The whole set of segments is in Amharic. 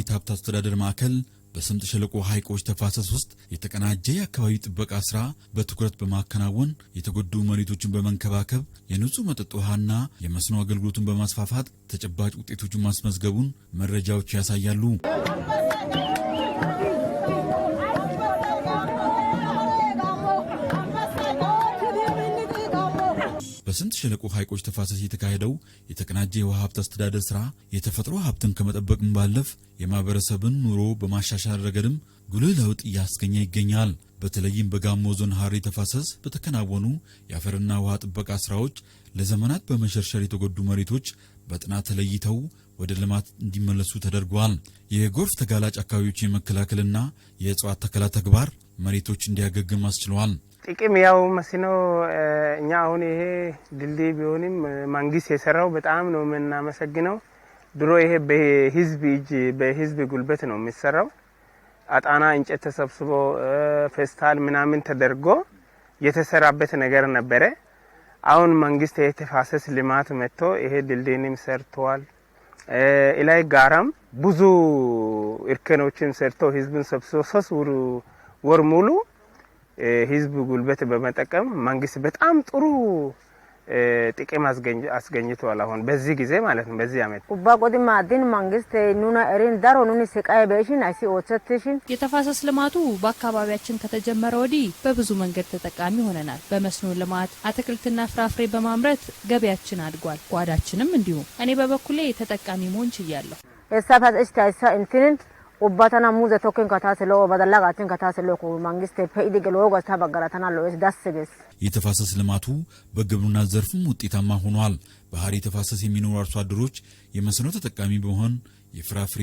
የመሬት ሀብት አስተዳደር ማዕከል በስምጥ ሸለቆ ሐይቆች ተፋሰስ ውስጥ የተቀናጀ የአካባቢ ጥበቃ ስራ በትኩረት በማከናወን የተጎዱ መሬቶችን በመንከባከብ የንጹህ መጠጥ ውሃና የመስኖ አገልግሎቱን በማስፋፋት ተጨባጭ ውጤቶችን ማስመዝገቡን መረጃዎች ያሳያሉ። በስምጥ ሸለቆ ሐይቆች ተፋሰስ የተካሄደው የተቀናጀ የውሃ ሀብት አስተዳደር ስራ የተፈጥሮ ሀብትን ከመጠበቅም ባለፍ የማህበረሰብን ኑሮ በማሻሻል ረገድም ጉልህ ለውጥ እያስገኘ ይገኛል። በተለይም በጋሞ ዞን ሐሬ ተፋሰስ በተከናወኑ የአፈርና ውሃ ጥበቃ ስራዎች ለዘመናት በመሸርሸር የተጎዱ መሬቶች በጥናት ተለይተው ወደ ልማት እንዲመለሱ ተደርጓል። የጎርፍ ተጋላጭ አካባቢዎች የመከላከልና የእጽዋት ተከላ ተግባር መሬቶች እንዲያገግም አስችሏል። ጥቅም ያው መስኖ እኛ አሁን ይሄ ድልድይ ቢሆንም መንግስት የሰራው በጣም ነው የምናመሰግነው። ድሮ ይሄ በህዝብ እጅ በህዝብ ጉልበት ነው የሚሰራው። አጣና እንጨት ተሰብስቦ ፌስታል ምናምን ተደርጎ የተሰራበት ነገር ነበረ። አሁን መንግስት የተፋሰስ ልማት መጥቶ ይሄ ድልድይንም ሰርቷል። ኢላይ ጋራም ብዙ እርከኖችን ሰርቶ ህዝብን ሰብስቦ 3 ወር ሙሉ ህዝብ ጉልበት በመጠቀም መንግስት በጣም ጥሩ ጥቅም አስገኝቷል። አሁን በዚህ ጊዜ ማለት ነው በዚህ አመት ኡባ ቆዲማ አዲን መንግስት ኑና እሪን ዳሮ ኑኒ ስቃይ በሽን አይሲ ኦቸትሽን የተፋሰስ ልማቱ በአካባቢያችን ከተጀመረ ወዲህ በብዙ መንገድ ተጠቃሚ ሆነናል። በመስኖ ልማት አትክልትና ፍራፍሬ በማምረት ገበያችን አድጓል። ጓዳችንም እንዲሁ። እኔ በበኩሌ ተጠቃሚ መሆን ችያለሁ። የሳፋት እስታይሳ እንትን ኡባታና ሙዘ ቶከን ካታስሎ በደላጋችን ካታስሎ መንግስት ፈይድ ገሎጋ ታበጋራታና ለወስ ዳስገስ የተፋሰስ ልማቱ በግብርና ዘርፍም ውጤታማ ሆኗል። በሐሬ ተፋሰስ የሚኖሩ አርሶ አደሮች የመስኖ ተጠቃሚ በመሆን የፍራፍሬ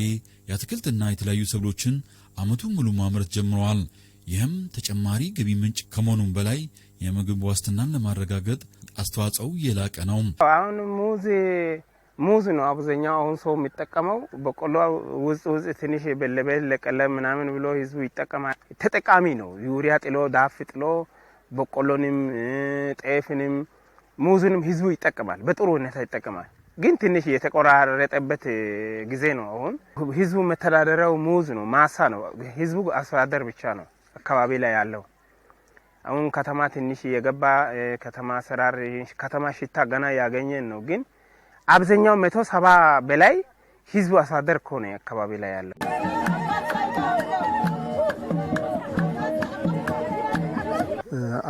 የአትክልትና የተለያዩ ሰብሎችን አመቱን ሙሉ ማምረት ጀምረዋል። ይህም ተጨማሪ ገቢ ምንጭ ከመሆኑም በላይ የምግብ ዋስትናን ለማረጋገጥ አስተዋጽኦ የላቀ ነው። አሁን ሙዝ ነው አብዛኛው አሁን ሰው የሚጠቀመው። በቆሎ ውስጥ ትንሽ በለበል ለቀለም ምናምን ብሎ ህዝቡ ይጠቀማል። ተጠቃሚ ነው። ዩሪያ ጥሎ ዳፍ ጥሎ በቆሎንም ጤፍንም ሙዝንም ህዝቡ ይጠቀማል። በጥሩ ሁኔታ ይጠቀማል። ግን ትንሽ የተቆራረጠበት ጊዜ ነው። አሁን ህዝቡ መተዳደሪያው ሙዝ ነው፣ ማሳ ነው። ህዝቡ አስተዳደር ብቻ ነው አካባቢ ላይ ያለው። አሁን ከተማ ትንሽ የገባ ከተማ ሰራር ከተማ ሽታ ገና ያገኘን ነው። ግን አብዛኛው 170 በላይ ህዝቡ አስተዳደር ኮነ አካባቢ ላይ ያለው።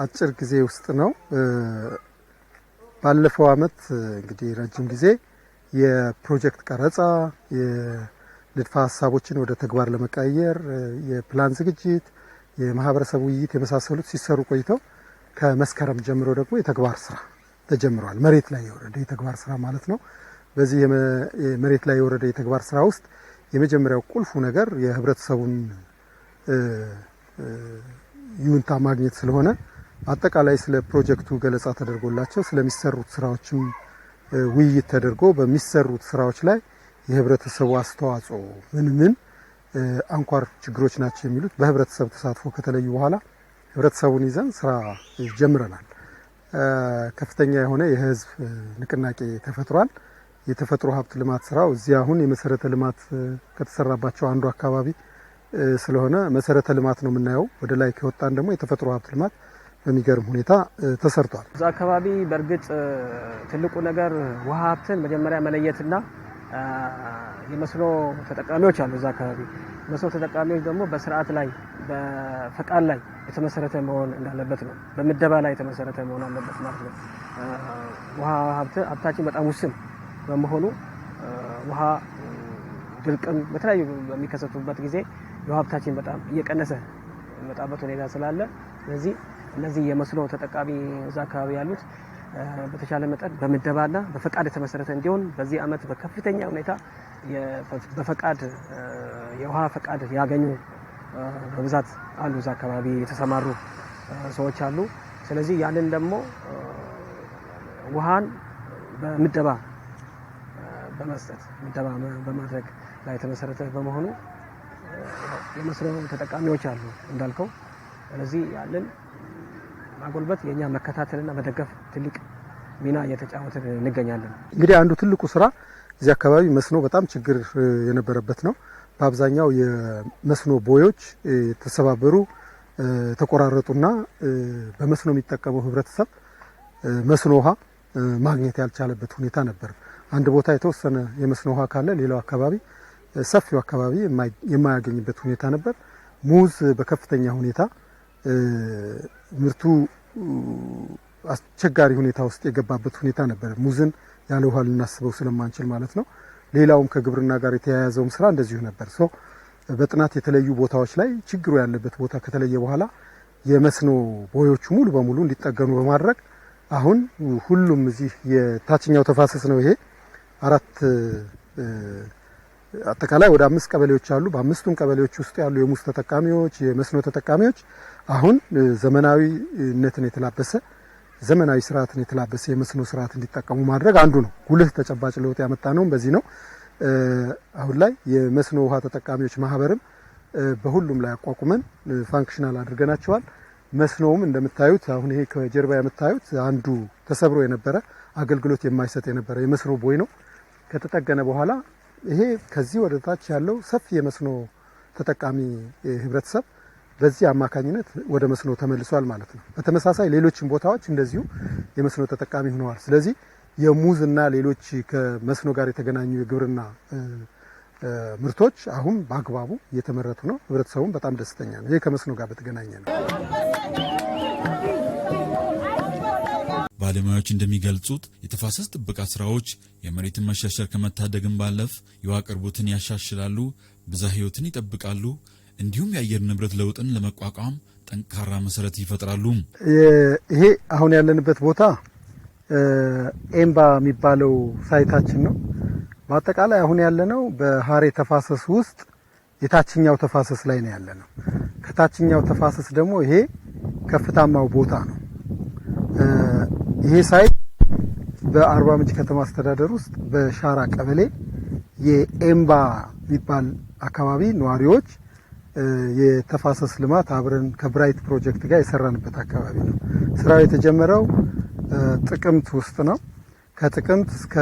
አጭር ጊዜ ውስጥ ነው። ባለፈው አመት እንግዲህ ረጅም ጊዜ የፕሮጀክት ቀረጻ የንድፈ ሀሳቦችን ወደ ተግባር ለመቀየር የፕላን ዝግጅት፣ የማህበረሰብ ውይይት የመሳሰሉት ሲሰሩ ቆይተው ከመስከረም ጀምሮ ደግሞ የተግባር ስራ ተጀምሯል። መሬት ላይ የወረደ የተግባር ስራ ማለት ነው። በዚህ መሬት ላይ የወረደ የተግባር ስራ ውስጥ የመጀመሪያው ቁልፉ ነገር የህብረተሰቡን ይሁንታ ማግኘት ስለሆነ አጠቃላይ ስለ ፕሮጀክቱ ገለጻ ተደርጎላቸው ስለሚሰሩት ስራዎችም ውይይት ተደርጎ በሚሰሩት ስራዎች ላይ የህብረተሰቡ አስተዋጽኦ ምን አንኳር ችግሮች ናቸው የሚሉት በህብረተሰብ ተሳትፎ ከተለዩ በኋላ ህብረተሰቡን ይዘን ስራ ጀምረናል። ከፍተኛ የሆነ የህዝብ ንቅናቄ ተፈጥሯል። የተፈጥሮ ሀብት ልማት ስራው እዚህ አሁን የመሰረተ ልማት ከተሰራባቸው አንዱ አካባቢ ስለሆነ መሰረተ ልማት ነው የምናየው። ወደ ላይ ከወጣን ደግሞ የተፈጥሮ ሀብት ልማት በሚገርም ሁኔታ ተሰርቷል። እዛ አካባቢ በእርግጥ ትልቁ ነገር ውሃ ሀብትን መጀመሪያ መለየትና የመስኖ ተጠቃሚዎች አሉ። እዛ አካባቢ መስኖ ተጠቃሚዎች ደግሞ በስርዓት ላይ በፈቃድ ላይ የተመሰረተ መሆን እንዳለበት ነው። በምደባ ላይ የተመሰረተ መሆን አለበት ማለት ነው። ውሃ ሀብታችን በጣም ውስን በመሆኑ ውሃ ድርቅም በተለያዩ በሚከሰቱበት ጊዜ የውሃ ሀብታችን በጣም እየቀነሰ የመጣበት ሁኔታ ስላለ ስለዚህ እነዚህ የመስኖ ተጠቃሚ እዛ አካባቢ ያሉት በተቻለ መጠን በምደባና በፈቃድ የተመሰረተ እንዲሆን በዚህ አመት በከፍተኛ ሁኔታ በፈቃድ የውሃ ፈቃድ ያገኙ በብዛት አሉ። እዛ አካባቢ የተሰማሩ ሰዎች አሉ። ስለዚህ ያንን ደግሞ ውሃን በምደባ በመስጠት ምደባ በማድረግ ላይ የተመሰረተ በመሆኑ የመስኖ ተጠቃሚዎች አሉ እንዳልከው። ስለዚህ ያንን ማጎልበት የኛ መከታተልና መደገፍ ትልቅ ሚና እየተጫወተ እንገኛለን። እንግዲህ አንዱ ትልቁ ስራ እዚህ አካባቢ መስኖ በጣም ችግር የነበረበት ነው። በአብዛኛው የመስኖ ቦዮች ተሰባበሩ ተቆራረጡና በመስኖ የሚጠቀመው ህብረተሰብ መስኖ ውሃ ማግኘት ያልቻለበት ሁኔታ ነበር። አንድ ቦታ የተወሰነ የመስኖ ውሃ ካለ ሌላው አካባቢ ሰፊው አካባቢ የማያገኝበት ሁኔታ ነበር። ሙዝ በከፍተኛ ሁኔታ ምርቱ አስቸጋሪ ሁኔታ ውስጥ የገባበት ሁኔታ ነበር። ሙዝን ያለ ውሃ ልናስበው ስለማንችል ማለት ነው። ሌላውም ከግብርና ጋር የተያያዘውም ስራ እንደዚሁ ነበር። በጥናት የተለዩ ቦታዎች ላይ ችግሩ ያለበት ቦታ ከተለየ በኋላ የመስኖ ቦዮቹ ሙሉ በሙሉ እንዲጠገኑ በማድረግ አሁን ሁሉም እዚህ የታችኛው ተፋሰስ ነው። ይሄ አጠቃላይ ወደ 5 ቀበሌዎች አሉ። በ5ቱም ቀበሌዎች ውስጥ ያሉ የሙዝ ተጠቃሚዎች፣ የመስኖ ተጠቃሚዎች አሁን ዘመናዊነትን የተላበሰ ዘመናዊ ስርዓትን የተላበሰ የመስኖ ስርዓት እንዲጠቀሙ ማድረግ አንዱ ነው። ጉልህ ተጨባጭ ለውጥ ያመጣ ነው በዚህ ነው። አሁን ላይ የመስኖ ውሃ ተጠቃሚዎች ማህበርም በሁሉም ላይ አቋቁመን ፋንክሽናል አድርገናቸዋል። መስኖውም እንደምታዩት አሁን ይሄ ከጀርባ የምታዩት አንዱ ተሰብሮ የነበረ አገልግሎት የማይሰጥ የነበረ የመስኖ ቦይ ነው። ከተጠገነ በኋላ ይሄ ከዚህ ወደ ታች ያለው ሰፊ የመስኖ ተጠቃሚ ህብረተሰብ በዚህ አማካኝነት ወደ መስኖ ተመልሷል ማለት ነው። በተመሳሳይ ሌሎችም ቦታዎች እንደዚሁ የመስኖ ተጠቃሚ ሆነዋል። ስለዚህ የሙዝና ሌሎች ከመስኖ ጋር የተገናኙ የግብርና ምርቶች አሁን በአግባቡ እየተመረቱ ነው። ህብረተሰቡም በጣም ደስተኛ ነው። ይሄ ከመስኖ ጋር በተገናኘ ነው። ባለሙያዎች እንደሚገልጹት የተፋሰስ ጥበቃ ስራዎች የመሬትን መሸርሸር ከመታደግም ባለፍ የውሃ አቅርቦትን ያሻሽላሉ፣ ብዝሃ ህይወትን ይጠብቃሉ፣ እንዲሁም የአየር ንብረት ለውጥን ለመቋቋም ጠንካራ መሰረት ይፈጥራሉ። ይሄ አሁን ያለንበት ቦታ ኤምባ የሚባለው ሳይታችን ነው። በአጠቃላይ አሁን ያለነው በሀሬ ተፋሰስ ውስጥ የታችኛው ተፋሰስ ላይ ነው ያለነው። ከታችኛው ተፋሰስ ደግሞ ይሄ ከፍታማው ቦታ ነው። ይሄ ሳይት በአርባ ምንጭ ከተማ አስተዳደር ውስጥ በሻራ ቀበሌ የኤምባ የሚባል አካባቢ ነዋሪዎች የተፋሰስ ልማት አብረን ከብራይት ፕሮጀክት ጋር የሰራንበት አካባቢ ነው። ስራው የተጀመረው ጥቅምት ውስጥ ነው። ከጥቅምት እስከ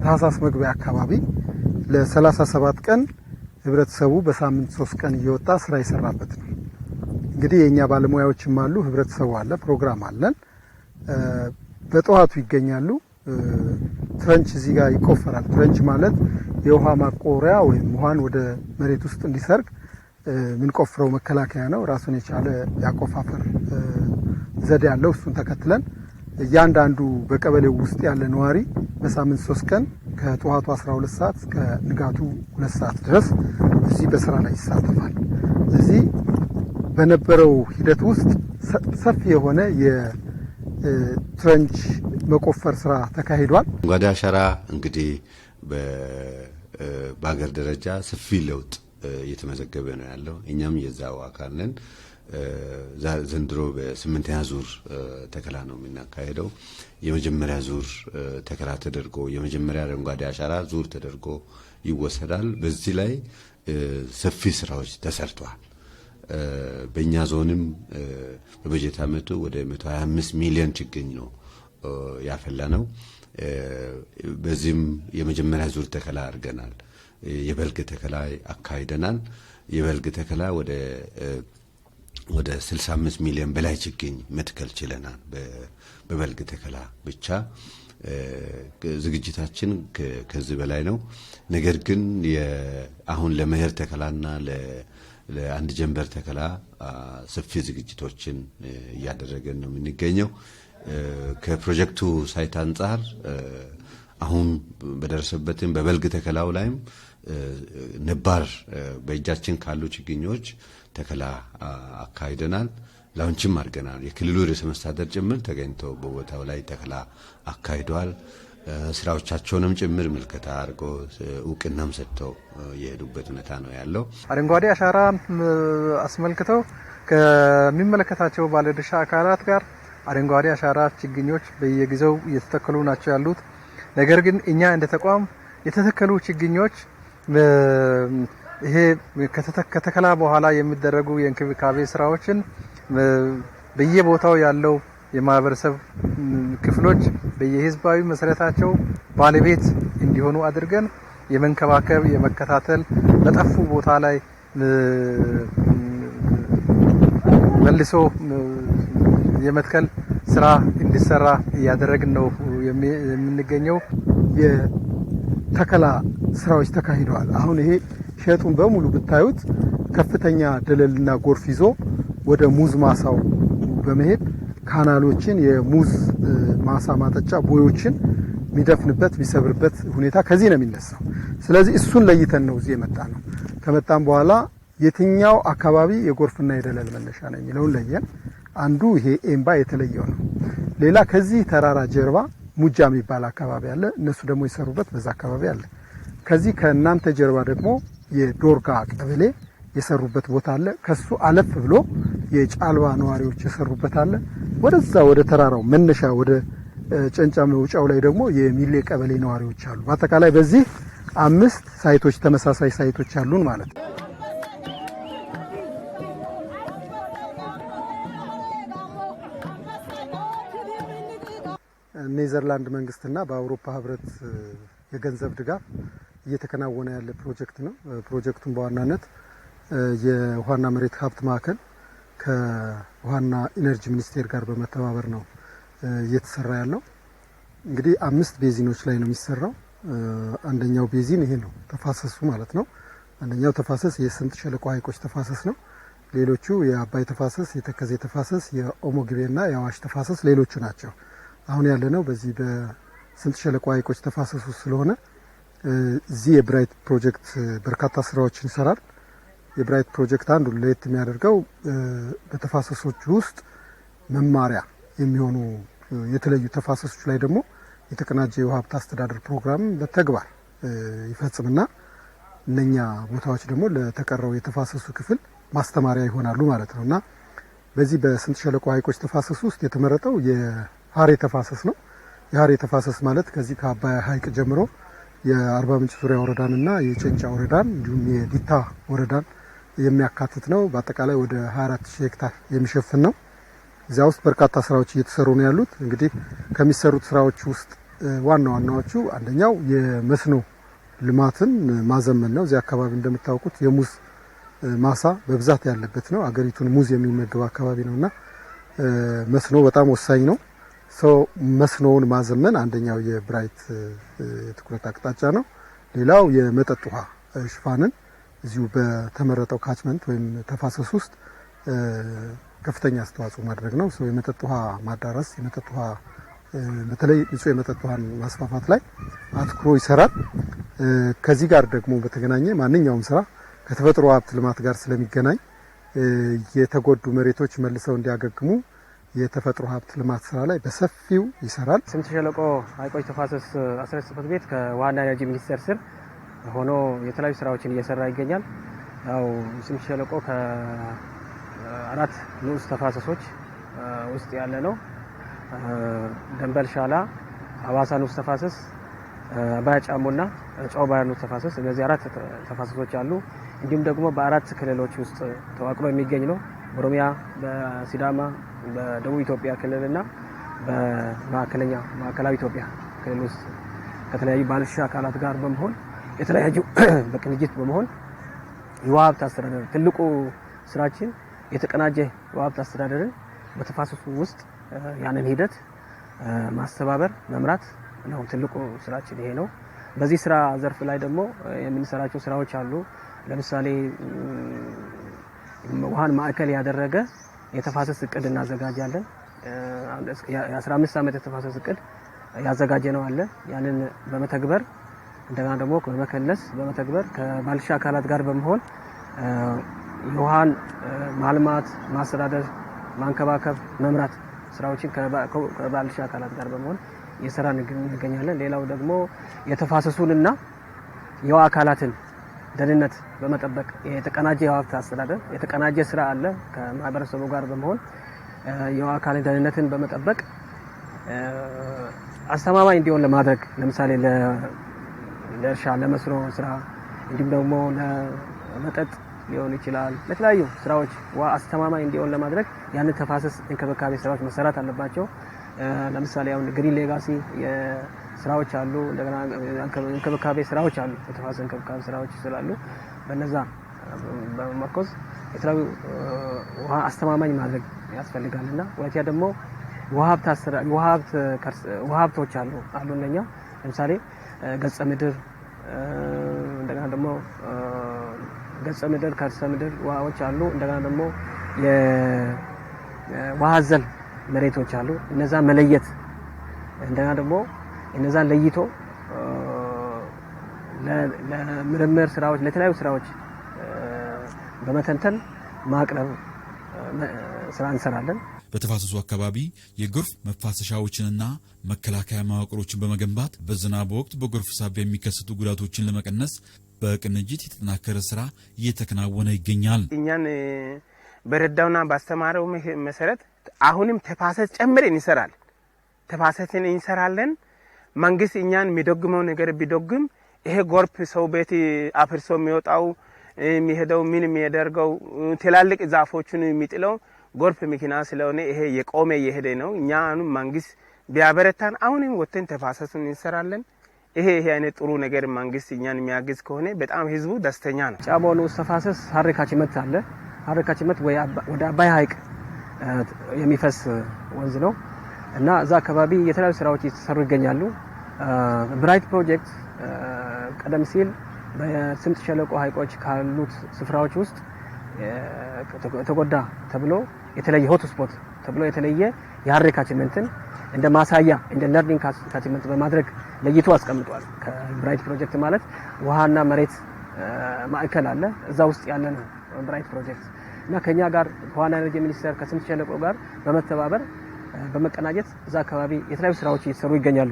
ታህሳስ መግቢያ አካባቢ ለ37 ቀን ህብረተሰቡ በሳምንት 3 ቀን እየወጣ ስራ የሰራበት ነው። እንግዲህ የኛ ባለሙያዎችም አሉ፣ ህብረተሰቡ አለ፣ ፕሮግራም አለን። በጠዋቱ ይገኛሉ። ትረንች እዚህ ጋር ይቆፈራል። ትረንች ማለት የውሃ ማቆሪያ ወይም ውሃን ወደ መሬት ውስጥ እንዲሰርግ ምንቆፍረው መከላከያ ነው። ራሱን የቻለ ያቆፋፈር ዘዴ ያለው። እሱን ተከትለን እያንዳንዱ በቀበሌው ውስጥ ያለ ነዋሪ በሳምንት 3 ቀን ከጠዋቱ 12 ሰዓት እስከ ንጋቱ 2 ሰዓት ድረስ እዚህ በስራ ላይ ይሳተፋል። እዚህ በነበረው ሂደት ውስጥ ሰፊ የሆነ የትረንች መቆፈር ስራ ተካሂዷል። አረንጓዴ አሻራ እንግዲህ በአገር ደረጃ ሰፊ ለውጥ እየተመዘገበ ነው ያለው። እኛም የዛው አካል ነን። ዘንድሮ በ8ኛ ዙር ተከላ ነው የምናካሄደው። የመጀመሪያ ዙር ተከላ ተደርጎ የመጀመሪያ አረንጓዴ አሻራ ዙር ተደርጎ ይወሰዳል። በዚህ ላይ ሰፊ ስራዎች ተሰርተዋል። በእኛ ዞንም በበጀት ዓመቱ ወደ 125 ሚሊዮን ችግኝ ነው ያፈላ ነው። በዚህም የመጀመሪያ ዙር ተከላ አድርገናል። የበልግ ተከላ አካሂደናል። የበልግ ተከላ ወደ 65 ሚሊዮን በላይ ችግኝ መትከል ችለናል። በበልግ ተከላ ብቻ ዝግጅታችን ከዚህ በላይ ነው። ነገር ግን አሁን ለመኸር ተከላና ለአንድ ጀንበር ተከላ ሰፊ ዝግጅቶችን እያደረገን ነው የምንገኘው። ከፕሮጀክቱ ሳይት አንጻር አሁን በደረሰበትም በበልግ ተከላው ላይም ነባር በእጃችን ካሉ ችግኞች ተከላ አካሂደናል። ላውንችም አድርገናል። የክልሉ ርዕሰ መስተዳድር ጭምር ተገኝተው በቦታው ላይ ተከላ አካሂደዋል። ስራዎቻቸውንም ጭምር ምልከታ አድርጎ እውቅናም ሰጥተው የሄዱበት ሁኔታ ነው ያለው። አረንጓዴ አሻራ አስመልክተው ከሚመለከታቸው ባለድርሻ አካላት ጋር አረንጓዴ አሻራ ችግኞች በየጊዜው እየተተከሉ ናቸው ያሉት። ነገር ግን እኛ እንደ ተቋም የተተከሉ ችግኞች ይሄ ከተከላ በኋላ የሚደረጉ የእንክብካቤ ስራዎችን በየቦታው ያለው የማህበረሰብ ክፍሎች በየህዝባዊ መሰረታቸው ባለቤት እንዲሆኑ አድርገን የመንከባከብ የመከታተል በጠፉ ቦታ ላይ መልሶ የመትከል ስራ እንዲሰራ እያደረግን ነው የምንገኘው። የተከላ ስራዎች ተካሂደዋል። አሁን ይሄ ሸጡን በሙሉ ብታዩት ከፍተኛ ደለልና ጎርፍ ይዞ ወደ ሙዝ ማሳው በመሄድ ካናሎችን የሙዝ ማሳ ማጠጫ ቦዮችን የሚደፍንበት የሚሰብርበት ሁኔታ ከዚህ ነው የሚነሳው። ስለዚህ እሱን ለይተን ነው እዚህ የመጣ ነው። ከመጣን በኋላ የትኛው አካባቢ የጎርፍና የደለል መነሻ ነው የሚለውን ለየን። አንዱ ይሄ ኤምባ የተለየው ነው። ሌላ ከዚህ ተራራ ጀርባ ሙጃ የሚባል አካባቢ አለ። እነሱ ደግሞ የሰሩበት በዛ አካባቢ አለ። ከዚህ ከእናንተ ጀርባ ደግሞ የዶርጋ ቀበሌ የሰሩበት ቦታ አለ። ከሱ አለፍ ብሎ የጫልባ ነዋሪዎች የሰሩበት አለ። ወደዛ ወደ ተራራው መነሻ ወደ ጨንጫ መውጫው ላይ ደግሞ የሚሌ ቀበሌ ነዋሪዎች አሉ። በአጠቃላይ በዚህ 5 ሳይቶች ተመሳሳይ ሳይቶች አሉን ማለት ነው። ኔዘርላንድ መንግስትና በአውሮፓ ህብረት የገንዘብ ድጋፍ እየተከናወነ ያለ ፕሮጀክት ነው። ፕሮጀክቱን በዋናነት የውሃና መሬት ሀብት ማዕከል ከውሃና ኢነርጂ ሚኒስቴር ጋር በመተባበር ነው እየተሰራ ያለው። እንግዲህ 5 ቤዚኖች ላይ ነው የሚሰራው። አንደኛው ቤዚን ይሄ ነው ተፋሰሱ ማለት ነው። አንደኛው ተፋሰስ የስምጥ ሸለቆ ሀይቆች ተፋሰስ ነው። ሌሎቹ የአባይ ተፋሰስ፣ የተከዜ ተፋሰስ፣ የኦሞ ግቤና የአዋሽ ተፋሰስ ሌሎቹ ናቸው። አሁን ያለነው በዚህ በስምጥ ሸለቆ ሀይቆች ተፋሰሱ ስለሆነ እዚህ የብራይት ፕሮጀክት በርካታ ስራዎችን ይሰራል። የብራይት ፕሮጀክት አንዱ ለየት የሚያደርገው በተፋሰሶች ውስጥ መማሪያ የሚሆኑ የተለዩ ተፋሰሶች ላይ ደግሞ የተቀናጀ የውሃ ሀብት አስተዳደር ፕሮግራም በተግባር ይፈጽምና እነኛ ቦታዎች ደግሞ ለተቀረው የተፋሰሱ ክፍል ማስተማሪያ ይሆናሉ ማለት ነውና በዚህ በስምጥ ሸለቆ ሀይቆች ተፋሰስ ውስጥ የተመረጠው የሀሬ ተፋሰስ ነው። የሀሬ ተፋሰስ ማለት ከዚህ ከአባይ ሀይቅ ጀምሮ የአርባ ምንጭ ዙሪያ ወረዳንና የጨንጫ ወረዳን እንዲሁም የዲታ ወረዳን የሚያካትት ነው። በአጠቃላይ ወደ 24000 ሄክታር የሚሸፍን ነው። እዚያ ውስጥ በርካታ ስራዎች እየተሰሩ ነው ያሉት። እንግዲህ ከሚሰሩት ስራዎች ውስጥ ዋና ዋናዎቹ አንደኛው የመስኖ ልማትን ማዘመን ነው። እዚህ አካባቢ እንደምታውቁት የሙዝ ማሳ በብዛት ያለበት ነው። አገሪቱን ሙዝ የሚመገብ አካባቢ ነውና መስኖ በጣም ወሳኝ ነው። መስኖውን ማዘመን አንደኛው የብራይት የትኩረት አቅጣጫ ነው። ሌላው የመጠጥ ውሃ ሽፋንን እዚሁ በተመረጠው ካችመንት ወይም ተፋሰስ ውስጥ ከፍተኛ አስተዋጽኦ ማድረግ ነው። የመጠጥ ውሃ ማዳረስ፣ የመጠጥ ውሃ በተለይ ንጹህ የመጠጥ ውሃን ማስፋፋት ላይ አትኩሮ ይሰራል። ከዚህ ጋር ደግሞ በተገናኘ ማንኛውም ስራ ከተፈጥሮ ሀብት ልማት ጋር ስለሚገናኝ የተጎዱ መሬቶች መልሰው እንዲያገግሙ የተፈጥሮ ሀብት ልማት ስራ ላይ በሰፊው ይሰራል። ስምጥ ሸለቆ ሀይቆች ተፋሰስ አስተዳደር ጽሕፈት ቤት ከውሃና ኢነርጂ ሚኒስቴር ስር ሆኖ የተለያዩ ስራዎችን እየሰራ ይገኛል። ያው ስምጥ ሸለቆ ከ4 ንዑስ ተፋሰሶች ውስጥ ያለ ነው። ደንበል ሻላ፣ ሀዋሳ ንዑስ ተፋሰስ፣ አባያ ጫሞና ጨው ባህር ንዑስ ተፋሰስ፣ እነዚህ 4 ተፋሰሶች አሉ። እንዲሁም ደግሞ በ4 ክልሎች ውስጥ ተዋቅሮ የሚገኝ ነው። ኦሮሚያ፣ በሲዳማ፣ በደቡብ ኢትዮጵያ ክልልና በማዕከላዊ ኢትዮጵያ ክልል ውስጥ ከተለያዩ ባለድርሻ አካላት ጋር በመሆን የተለያዩ በቅንጅት በመሆን የውሃ ሀብት አስተዳደር ትልቁ ስራችን የተቀናጀ የውሃ ሀብት አስተዳደርን በተፋሰሱ ውስጥ ያንን ሂደት ማስተባበር መምራት ነው። ትልቁ ስራችን ይሄ ነው። በዚህ ስራ ዘርፍ ላይ ደግሞ የምንሰራቸው ስራዎች አሉ። ለምሳሌ ውሃን ማዕከል ያደረገ የተፋሰስ እቅድ እናዘጋጃለን። የ15 ዓመት የተፋሰስ እቅድ ያዘጋጀ ነው አለ። ያንን በመተግበር እንደገና ደግሞ በመከለስ በመተግበር ከባለድርሻ አካላት ጋር በመሆን የውሃን ማልማት፣ ማስተዳደር፣ ማንከባከብ፣ መምራት ስራዎችን ከባለድርሻ አካላት ጋር በመሆን እየሰራን እንገኛለን። ሌላው ደግሞ የተፋሰሱንና የውሃ አካላትን ደህንነት በመጠበቅ የተቀናጀ የውሃ ሀብት አስተዳደር የተቀናጀ ስራ አለ። ከማህበረሰቡ ጋር በመሆን የውሃ አካልን ደህንነትን በመጠበቅ አስተማማኝ እንዲሆን ለማድረግ ለምሳሌ ለእርሻ፣ ለመስኖ ስራ እንዲሁም ደግሞ ለመጠጥ ሊሆን ይችላል። ለተለያዩ ስራዎች ውሃ አስተማማኝ እንዲሆን ለማድረግ ያንን ተፋሰስ እንክብካቤ ስራዎች መሰራት አለባቸው። ለምሳሌ አሁን ግሪን ሌጋሲ ስራዎች አሉ። እንደገና እንክብካቤ ስራዎች አሉ። የተፋሰስ እንክብካቤ ስራዎች ስላሉ በነዛ በመመርኮዝ የተለያዩ ውሃ አስተማማኝ ማድረግ ያስፈልጋልና ሁለተኛ ደግሞ ውሃ ሀብቶች አሉ እነኛ ለምሳሌ ገጸ ምድር እንደገና ደግሞ ገጸ ምድር ከርሰ ምድር ውሃዎች አሉ። እንደገና ደግሞ የውሃ አዘል መሬቶች አሉ። እነዛ መለየት እንደገና ደግሞ እነዛን ለይቶ ለምርምር ስራዎች ለተለያዩ ስራዎች በመተንተን ማቅረብ ስራ እንሰራለን። በተፋሰሱ አካባቢ የጎርፍ መፋሰሻዎችንና መከላከያ መዋቅሮችን በመገንባት በዝናብ ወቅት በጎርፍ ሳቢያ የሚከሰቱ ጉዳቶችን ለመቀነስ በቅንጅት የተጠናከረ ስራ እየተከናወነ ይገኛል። እኛን በረዳውና ባስተማረው መሰረት አሁንም ተፋሰስ ጨምረን ይሰራል። ተፋሰስን እንሰራለን። መንግስት እኛን የሚደግመው ነገር ቢደግም ይሄ ጎርፍ ሰው ቤት አፍርሶ የሚወጣው የሚሄደው ምን የሚያደርገው ትላልቅ ዛፎችን የሚጥለው ጎርፍ መኪና ስለሆነ ይሄ የቆመ የሄደ ነው። እኛ መንግስት ቢያበረታን አሁንም ወጥተን ተፋሰሱን እንሰራለን። ይሄ አይነት ጥሩ ነገር መንግስት እኛን የሚያግዝ ከሆነ በጣም ህዝቡ ደስተኛ ነው። ጫቦኑ ተፋሰስ ሀረካችመት አለ። ሀረካችመት ወደ አባይ ሐይቅ የሚፈስ ወንዝ ነው እና እዛ አካባቢ የተለያዩ ስራዎች እየተሰሩ ይገኛሉ። ብራይት ፕሮጀክት ቀደም ሲል በስምጥ ሸለቆ ሐይቆች ካሉት ስፍራዎች ውስጥ ተጎዳ ተብሎ የተለየ ሆት ስፖት ተብሎ የተለየ የሀረር ካችመንትን እንደ ማሳያ እንደ ለርኒንግ ካችመንት በማድረግ ለይቶ አስቀምጧል። ከብራይት ፕሮጀክት ማለት ውሃና መሬት ማዕከል አለ። እዛ ውስጥ ያለ ነው ብራይት ፕሮጀክት እና ከኛ ጋር ከዋና ኤነርጂ ሚኒስቴር ከስምጥ ሸለቆ ጋር በመተባበር በመቀናጀት እዛ አካባቢ የተለያዩ ስራዎች እየተሰሩ ይገኛሉ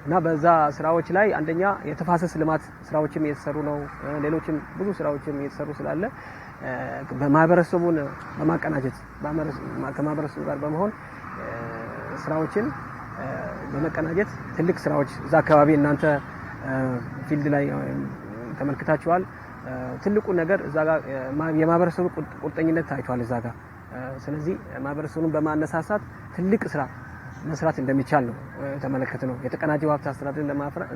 እና በዛ ስራዎች ላይ አንደኛ የተፋሰስ ልማት ስራዎችም እየተሰሩ ነው። ሌሎችም ብዙ ስራዎችም እየተሰሩ ስላለ በማህበረሰቡን በማቀናጀት ከማህበረሰቡ ጋር በመሆን ስራዎችን በመቀናጀት ትልቅ ስራዎች እዛ አካባቢ እናንተ ፊልድ ላይ ተመልክታችኋል። ትልቁ ነገር እዛ ጋር የማህበረሰቡ ቁርጠኝነት ታይቷል እዛ ጋር። ስለዚህ ማህበረሰቡን በማነሳሳት ትልቅ ስራ መስራት እንደሚቻል ነው የተመለከትነው። የተቀናጀ ሀብት አስተዳደርን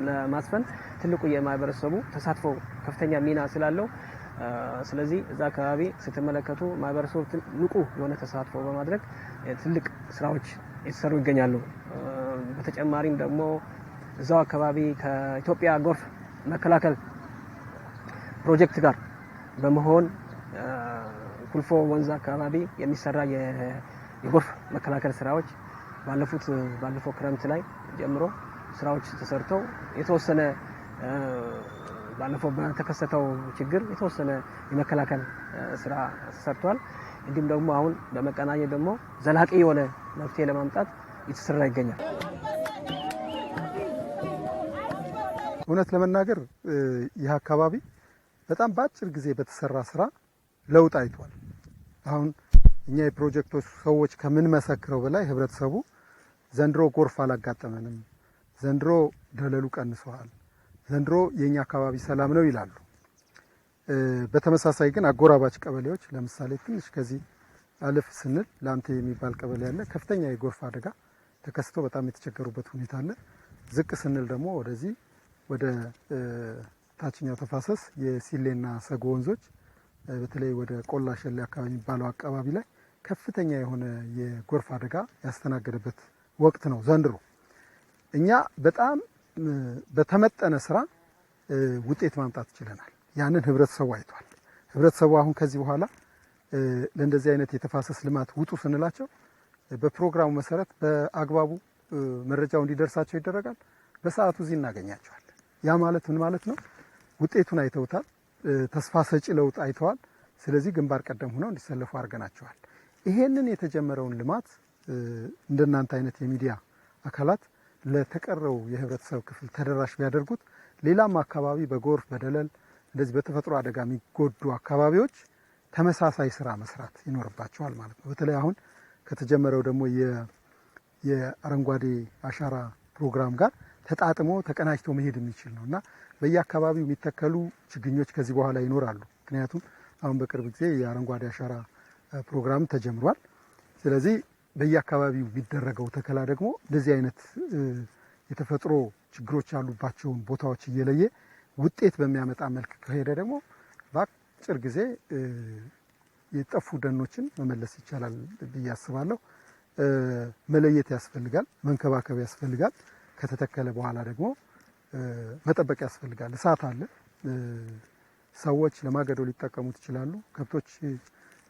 ለማስፈን ትልቁ የማህበረሰቡ ተሳትፎ ከፍተኛ ሚና ስላለው ስለዚህ እዛ አካባቢ ስትመለከቱ ማህበረሰቡ ንቁ የሆነ ተሳትፎ በማድረግ ትልቅ ስራዎች የተሰሩ ይገኛሉ። በተጨማሪም ደግሞ እዛው አካባቢ ከኢትዮጵያ ጎርፍ መከላከል ፕሮጀክት ጋር በመሆን ኩልፎ ወንዝ አካባቢ የሚሰራ የጎርፍ መከላከል ስራዎች ባለፈው ክረምት ላይ ጀምሮ ስራዎች ተሰርተው የተወሰነ ባለፈው በተከሰተው ችግር የተወሰነ የመከላከል ስራ ተሰርቷል። እንዲሁም ደግሞ አሁን በመቀናኘት ደግሞ ዘላቂ የሆነ መፍትሄ ለማምጣት እየተሰራ ይገኛል። እውነት ለመናገር ይህ አካባቢ በጣም በአጭር ጊዜ በተሰራ ስራ ለውጥ አይቷል። አሁን እኛ የፕሮጀክቶች ሰዎች ከምንመሰክረው በላይ ህብረተሰቡ ዘንድሮ ጎርፍ አላጋጠመንም፣ ዘንድሮ ደለሉ ቀንሷል፣ ዘንድሮ የኛ አካባቢ ሰላም ነው ይላሉ። በተመሳሳይ ግን አጎራባች ቀበሌዎች ለምሳሌ ትንሽ ከዚህ አለፍ ስንል ላንተ የሚባል ቀበሌ ያለ ከፍተኛ የጎርፍ አደጋ ተከስቶ በጣም የተቸገሩበት ሁኔታ አለ። ዝቅ ስንል ደግሞ ወደዚህ ወደ ታችኛው ተፋሰስ የሲሌና ሰጎ ወንዞች በተለይ ወደ ቆላ ሸሌ አካባቢ የሚባለው አካባቢ ላይ ከፍተኛ የሆነ የጎርፍ አደጋ ያስተናገደበት ወቅት ነው ዘንድሮ። እኛ በጣም በተመጠነ ስራ ውጤት ማምጣት ችለናል። ያንን ህብረተሰቡ አይቷል። ህብረተሰቡ አሁን ከዚህ በኋላ ለእንደዚህ አይነት የተፋሰስ ልማት ውጡ ስንላቸው በፕሮግራሙ መሰረት በአግባቡ መረጃው እንዲደርሳቸው ይደረጋል። በሰዓቱ እዚህ እናገኛቸዋለን። ያ ማለት ምን ማለት ነው? ውጤቱን አይተውታል። ተስፋ ሰጪ ለውጥ አይተዋል። ስለዚህ ግንባር ቀደም ሆነው እንዲሰለፉ አድርገናቸዋል። ይሄንን የተጀመረውን ልማት እንደናንተ አይነት የሚዲያ አካላት ለተቀረው የህብረተሰብ ክፍል ተደራሽ ቢያደርጉት ሌላም አካባቢ በጎርፍ በደለል እንደዚህ በተፈጥሮ አደጋ የሚጎዱ አካባቢዎች ተመሳሳይ ስራ መስራት ይኖርባቸዋል ማለት ነው። በተለይ አሁን ከተጀመረው ደግሞ የአረንጓዴ አሻራ ፕሮግራም ጋር ተጣጥሞ ተቀናጅቶ መሄድ የሚችል ነውና በየአካባቢው የሚተከሉ ችግኞች ከዚህ በኋላ ይኖራሉ። ምክንያቱም አሁን በቅርብ ጊዜ የአረንጓዴ አሻራ ፕሮግራም ተጀምሯል። ስለዚህ በየአካባቢው የሚደረገው ተከላ ደግሞ እንደዚህ አይነት የተፈጥሮ ችግሮች ያሉባቸውን ቦታዎች እየለየ ውጤት በሚያመጣ መልክ ከሄደ ደግሞ በአጭር ጊዜ የጠፉ ደኖችን መመለስ ይቻላል ብዬ አስባለሁ። መለየት ያስፈልጋል፣ መንከባከብ ያስፈልጋል። ከተተከለ በኋላ ደግሞ መጠበቅ ያስፈልጋል። እሳት አለ። ሰዎች ለማገዶ ሊጠቀሙት ይችላሉ፣ ከብቶች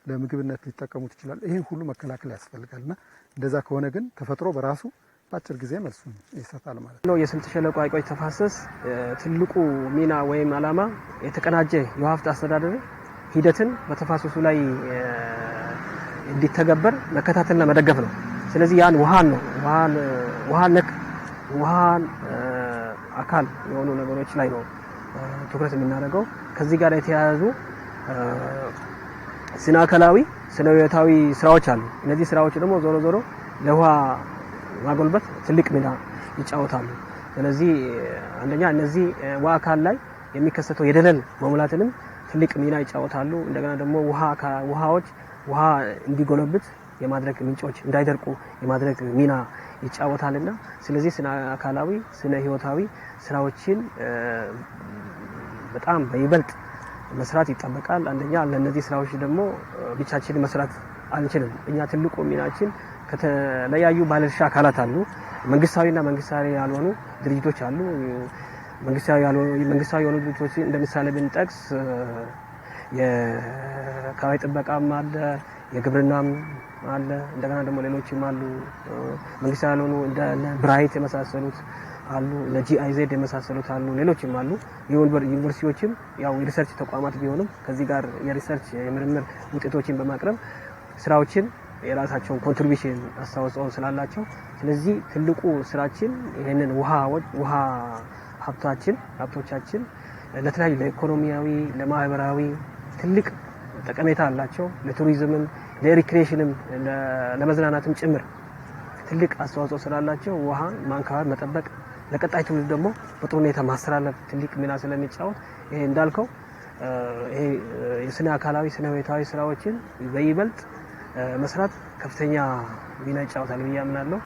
ለምግብነት ሊጠቀሙት ይችላሉ። ይሄን ሁሉ መከላከል ያስፈልጋልና እንደዛ ከሆነ ግን ተፈጥሮ በራሱ በአጭር ጊዜ መልሱን ይሰጣል ማለት ነው። የስምጥ ሸለቆ ሐይቆች ተፋሰስ ትልቁ ሚና ወይም ዓላማ የተቀናጀ የውሃ ሀብት አስተዳደር ሂደትን በተፋሰሱ ላይ እንዲተገበር መከታተልና መደገፍ ነው። ስለዚህ ያን ውሃን አካል የሆኑ ነገሮች ላይ ነው ትኩረት የምናደርገው። ከዚህ ጋር የተያያዙ ስነ አካላዊ ስነ ህይወታዊ ስራዎች አሉ። እነዚህ ስራዎች ደግሞ ዞሮ ዞሮ ለውሃ ማጎልበት ትልቅ ሚና ይጫወታሉ። ስለዚህ አንደኛ እነዚህ ውሃ አካል ላይ የሚከሰተው የደለል መሙላትንም ትልቅ ሚና ይጫወታሉ። እንደገና ደግሞ ውሃ እንዲጎለብት የማድረግ ምንጮች እንዳይደርቁ የማድረግ ሚና ይጫወታልና ስለዚህ ስነ አካላዊ ስነ ህይወታዊ ስራዎችን በጣም በይበልጥ መስራት ይጠበቃል። አንደኛ ለነዚህ ስራዎች ደግሞ ብቻችንን መስራት አንችልም። እኛ ትልቁ ሚናችን ከተለያዩ ባለድርሻ አካላት አሉ። መንግስታዊና መንግስታዊ ያልሆኑ ድርጅቶች አሉ። መንግስታዊ የሆኑ ድርጅቶች እንደምሳሌ ብንጠቅስ የአካባቢ ጥበቃም አለ፣ የግብርናም አለ፣ እንደገና ደግሞ ሌሎችም አሉ። መንግስታዊ ያልሆኑ እንደ ብራይት የመሳሰሉት አሉ፣ ለጂአይዜድ የመሳሰሉት አሉ፣ ሌሎችም አሉ። ዩኒቨርሲቲዎችም ያው የሪሰርች ተቋማት ቢሆኑም ከዚህ ጋር የሪሰርች የምርምር ውጤቶችን በማቅረብ ስራዎችን የራሳቸውን ኮንትሪቢዩሽን አስተዋጽኦ ስላላቸው ስለዚህ ትልቁ ስራችን ይሄንን ውሃ ሀብቶቻችን ለተለያዩ ለኢኮኖሚያዊ ለማህበራዊ ትልቅ ጠቀሜታ አላቸው። ለቱሪዝምም ለሪክሬሽንም ለመዝናናትም ጭምር ትልቅ አስተዋጽኦ ስላላቸው ውሃን ማንከባከብ መጠበቅ ለቀጣይ ትውልድ ደግሞ በጥሩ ሁኔታ ማስተላለፍ ትልቅ ሚና ስለሚጫወት ይሄ እንዳልከው ይሄ የስነ አካላዊ ስነ ህይወታዊ ስራዎችን በይበልጥ መስራት ከፍተኛ ሚና ይጫወታል ብዬ አምናለሁ።